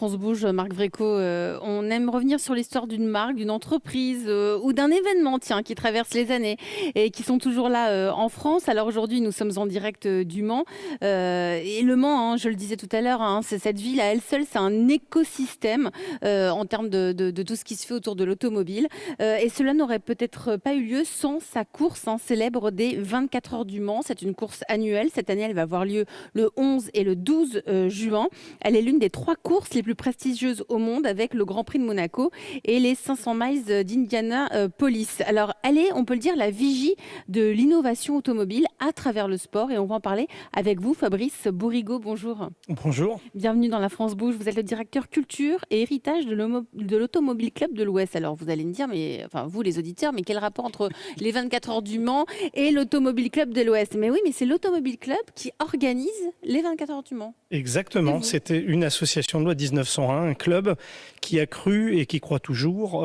France Bouge, Marc Vréco. On aime revenir sur l'histoire d'une marque, d'une entreprise ou d'un événement qui traverse les années et qui sont toujours là en France. Alors aujourd'hui, nous sommes en direct du Mans. Et le Mans, je le disais tout à l'heure, c'est cette ville à elle seule, c'est un écosystème en termes de tout ce qui se fait autour de l'automobile. Et cela n'aurait peut-être pas eu lieu sans sa course célèbre des 24 heures du Mans. C'est une course annuelle. Cette année, elle va avoir lieu le 11 et le 12 juin. Elle est l'une des 3 courses les plus prestigieuses au monde avec le Grand Prix de Monaco et les 500 miles d'Indianapolis. Alors, elle est, on peut le dire, la vigie de l'innovation automobile à travers le sport et on va en parler avec vous, Fabrice Bourrigaud. Bonjour. Bonjour. Bienvenue dans la France Bouge. Vous êtes le directeur culture et héritage de l'Automobile Club de l'Ouest. Alors, vous allez me dire, mais enfin, vous les auditeurs, mais quel rapport entre les 24 heures du Mans et l'Automobile Club de l'Ouest? Mais oui, mais c'est l'Automobile Club qui organise les 24 heures du Mans. Exactement. C'était une association de loi de 1901, un club qui a cru et qui croit toujours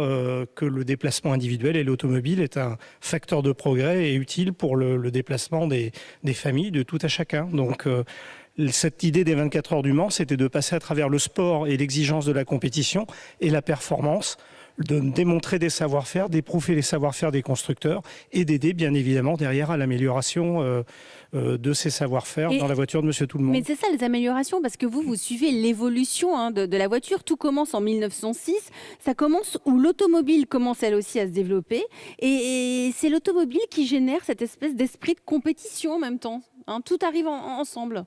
que le déplacement individuel et l'automobile est un facteur de progrès et utile pour le déplacement des familles, de tout à chacun. Donc, cette idée des 24 heures du Mans, c'était de passer à travers le sport et l'exigence de la compétition et la performance, de démontrer des savoir-faire, d'éprouver les savoir-faire des constructeurs et d'aider bien évidemment derrière à l'amélioration de ces savoir-faire dans la voiture de Monsieur Tout-le-Monde. Mais c'est ça les améliorations, parce que vous suivez l'évolution de la voiture. Tout commence en 1906, ça commence où l'automobile commence elle aussi à se développer et c'est l'automobile qui génère cette espèce d'esprit de compétition en même temps. Tout arrive ensemble.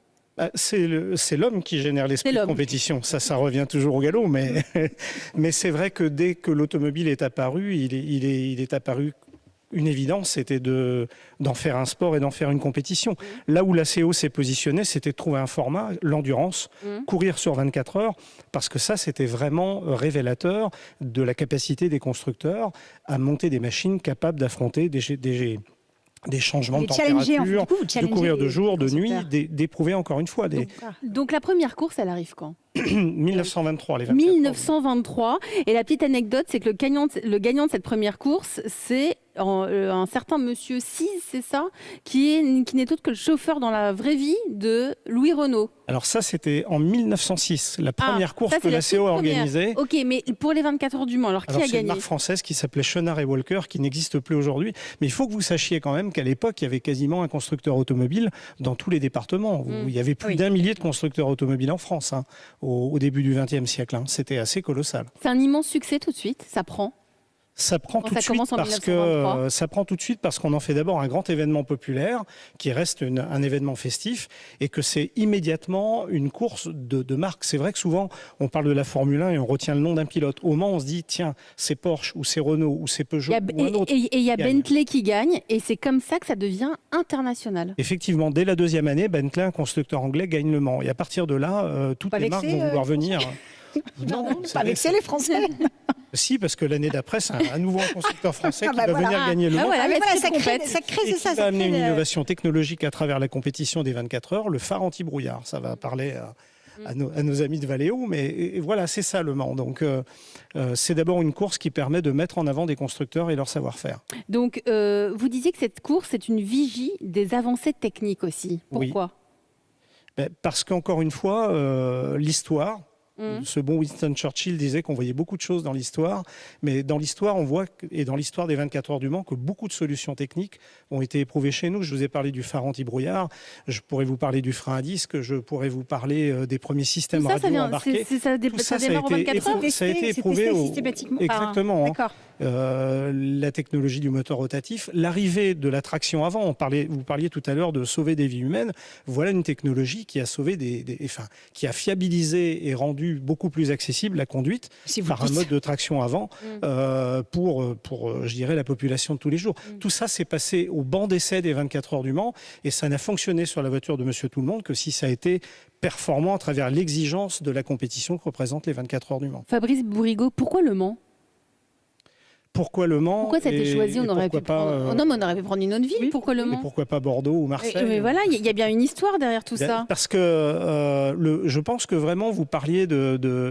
C'est l'homme qui génère l'esprit de compétition. Ça revient toujours au galop, mais c'est vrai que dès que l'automobile est apparu, il est apparu une évidence, c'était d'en faire un sport et d'en faire une compétition. Là où la CO s'est positionnée, c'était de trouver un format, l'endurance, courir sur 24 heures, parce que ça, c'était vraiment révélateur de la capacité des constructeurs à monter des machines capables d'affronter des changements de température, de courir de jour, de nuit, d'éprouver encore une fois. Donc la première course, elle arrive quand? 1923, les 24 1923. Et la petite anecdote, c'est que le gagnant de cette première course, c'est un certain monsieur Cise, c'est ça, qui n'est autre que le chauffeur dans la vraie vie de Louis Renault. Alors ça, c'était en 1906, la première course que la CO a organisée. Ok, mais pour les 24 heures du Mans, alors qui a gagné? C'est une marque française qui s'appelait Chenard et Walker, qui n'existe plus aujourd'hui. Mais il faut que vous sachiez quand même qu'à l'époque, il y avait quasiment un constructeur automobile dans tous les départements. Il y avait plus d'un millier de constructeurs automobiles en France au début du XXe siècle. C'était assez colossal. C'est un immense succès tout de suite, ça prend. Ça prend tout de suite parce qu'on en fait d'abord un grand événement populaire qui reste un événement festif et que c'est immédiatement une course de marque. C'est vrai que souvent on parle de la Formule 1 et on retient le nom d'un pilote. Au Mans, on se dit tiens, c'est Porsche ou c'est Renault ou c'est Peugeot ou un autre. Et il y a Bentley qui gagne et c'est comme ça que ça devient international. Effectivement, dès la deuxième année, Bentley, un constructeur anglais, gagne le Mans. Et à partir de là, toutes les marques vont vouloir venir. Non, pas vexer les Français. Si, parce que l'année d'après, c'est à nouveau un constructeur français qui va venir gagner le Mans. Ça va amener une innovation technologique à travers la compétition des 24 heures, le phare anti-brouillard. Ça va parler à nos amis de Valeo, mais voilà, c'est ça le Mans. Donc, c'est d'abord une course qui permet de mettre en avant des constructeurs et leur savoir-faire. Donc, vous disiez que cette course est une vigie des avancées techniques aussi. Pourquoi? Parce qu'encore une fois, l'histoire... Ce bon Winston Churchill disait qu'on voyait beaucoup de choses dans l'histoire, mais dans l'histoire, on voit, et dans l'histoire des 24 heures du Mans, que beaucoup de solutions techniques ont été éprouvées chez nous. Je vous ai parlé du phare anti-brouillard, je pourrais vous parler du frein à disque, je pourrais vous parler des premiers systèmes radio embarqués. Ça a été éprouvé systématiquement. Exactement. La technologie du moteur rotatif, l'arrivée de la traction avant, vous parliez tout à l'heure de sauver des vies humaines, voilà une technologie qui a sauvé qui a fiabilisé et rendu beaucoup plus accessible la conduite par un mode de traction avant pour je dirais, la population de tous les jours. Tout ça s'est passé au banc d'essai des 24 heures du Mans et ça n'a fonctionné sur la voiture de Monsieur Tout-le-Monde que si ça a été performant à travers l'exigence de la compétition que représentent les 24 heures du Mans. Fabrice Bourrigaud, pourquoi le Mans ? pourquoi Le Mans? Pourquoi ça a été choisi? On aurait pu prendre... Non, mais on aurait pu prendre une autre ville. Oui. Pourquoi Le Mans? Et pourquoi pas Bordeaux ou Marseille? Mais voilà, il y a bien une histoire derrière tout ça. Parce que je pense que vraiment, vous parliez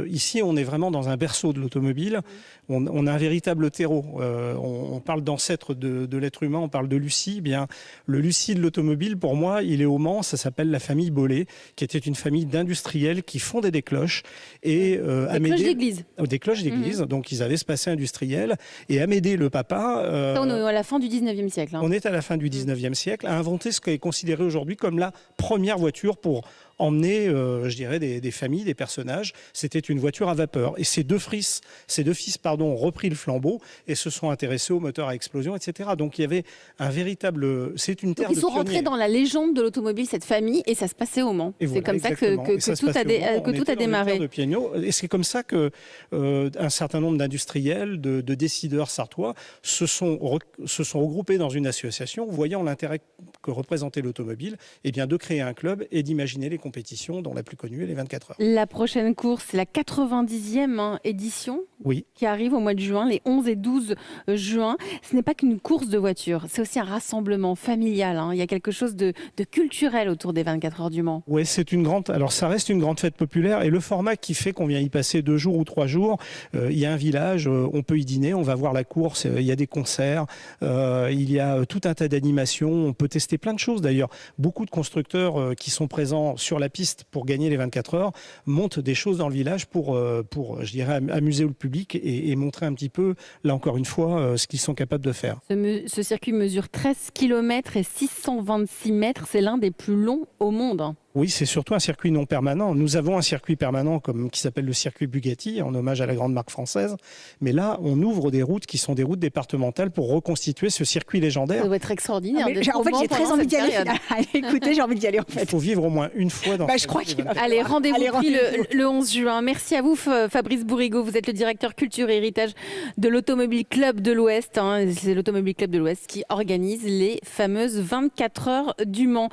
ici, on est vraiment dans un berceau de l'automobile. On a un véritable terreau. On parle d'ancêtre de l'être humain, on parle de Lucie. Eh bien, le Lucie de l'automobile, pour moi, il est au Mans. Ça s'appelle la famille Bollé, qui était une famille d'industriels qui fondaient des cloches. Et, des cloches d'église. Des cloches d'église. Donc, ils avaient ce passé industriel. Et Amédée, le papa... on est à la fin du 19e siècle. On est à la fin du 19e siècle, a inventé ce qui est considéré aujourd'hui comme la première voiture pour emmener, je dirais, des familles, des personnages. C'était une voiture à vapeur. Et ces deux fils ont repris le flambeau et se sont intéressés aux moteurs à explosion, etc. Donc il y avait un véritable... C'est une terre de pionniers. Ils sont rentrés dans la légende de l'automobile, cette famille, et ça se passait au Mans. C'est comme ça que tout a démarré. Et c'est comme ça que un certain nombre d'industriels, de décideurs sartois se sont regroupés dans une association, voyant l'intérêt que représentait l'automobile, et bien de créer un club et d'imaginer les compétitions, dont la plus connue est les 24 heures. La prochaine course, c'est la 90e édition qui arrive au mois de juin, les 11 et 12 juin. Ce n'est pas qu'une course de voitures, c'est aussi un rassemblement familial. Il y a quelque chose de culturel autour des 24 heures du Mans. Oui, alors ça reste une grande fête populaire et le format qui fait qu'on vient y passer 2 jours ou 3 jours, il y a un village, on peut y dîner, on va voir la course, il y a des concerts, il y a tout un tas d'animations, on peut tester plein de choses d'ailleurs. Beaucoup de constructeurs qui sont présents sur la piste pour gagner les 24 heures montent des choses dans le village pour je dirais, amuser le public et montrer un petit peu, là encore une fois, ce qu'ils sont capables de faire. Ce circuit mesure 13 km et 626 mètres, c'est l'un des plus longs au monde. Oui, c'est surtout un circuit non permanent. Nous avons un circuit permanent qui s'appelle le circuit Bugatti, en hommage à la grande marque française. Mais là, on ouvre des routes qui sont des routes départementales pour reconstituer ce circuit légendaire. Ça doit être extraordinaire. En fait, j'ai très envie d'y aller. Écoutez, j'ai envie d'y aller en fait. Il faut vivre au moins une fois dans je crois qu'il va falloir. Allez, rendez-vous pris le 11 juin. Merci à vous, Fabrice Bourrigaud. Vous êtes le directeur culture et héritage de l'Automobile Club de l'Ouest. C'est l'Automobile Club de l'Ouest qui organise les fameuses 24 heures du Mans.